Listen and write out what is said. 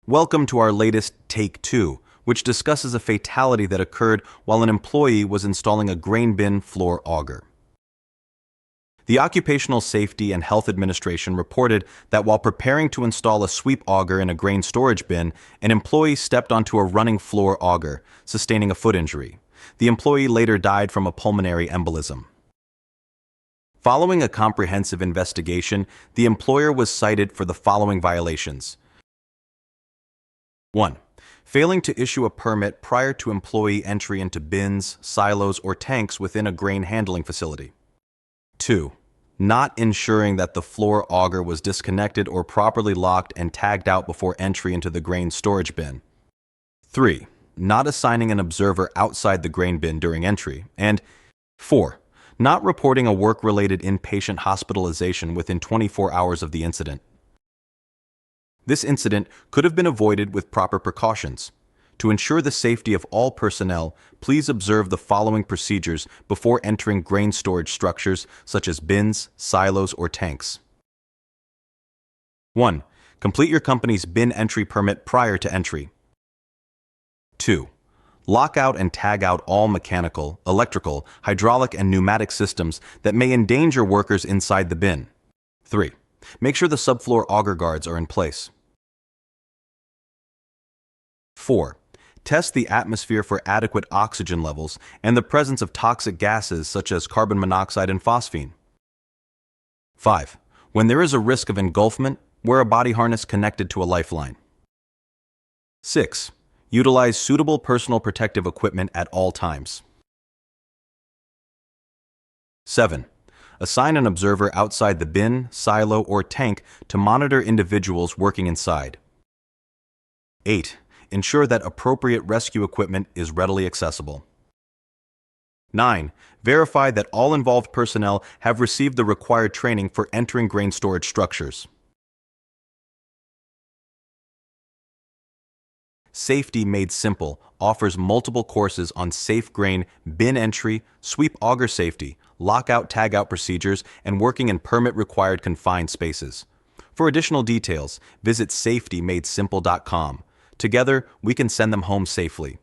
Welcome to our latest Take 2, which discusses a fatality that occurred while an employee was installing a grain bin floor auger. The Occupational Safety and Health Administration reported that while preparing to install a sweep auger in a grain storage bin, an employee stepped onto a running floor auger, sustaining a foot injury. The employee later died from a pulmonary embolism. Following a comprehensive investigation, the employer was cited for the following violations. 1. Failing to issue a permit prior to employee entry into bins, silos, or tanks within a grain handling facility. 2. Not ensuring that the floor auger was disconnected or properly locked and tagged out before entry into the grain storage bin. 3. Not assigning an observer outside the grain bin during entry. And 4. Not reporting a work-related inpatient hospitalization within 24 hours of the incident. This incident could have been avoided with proper precautions. To ensure the safety of all personnel, please observe the following procedures before entering grain storage structures such as bins, silos, or tanks. 1. Complete your company's bin entry permit prior to entry. 2. Lock out and tag out all mechanical, electrical, hydraulic, and pneumatic systems that may endanger workers inside the bin. 3. Make sure the subfloor auger guards are in place. 4. Test the atmosphere for adequate oxygen levels and the presence of toxic gases such as carbon monoxide and phosphine. 5. When there is a risk of engulfment, wear a body harness connected to a lifeline. 6. Utilize suitable personal protective equipment at all times. 7. Assign an observer outside the bin, silo, or tank to monitor individuals working inside. 8. Ensure that appropriate rescue equipment is readily accessible. 9. Verify that all involved personnel have received the required training for entering grain storage structures. Safety Made Simple offers multiple courses on safe grain, bin entry, sweep auger safety, lockout tagout procedures, and working in permit-required confined spaces. For additional details, visit safetymadesimple.com. Together, we can send them home safely.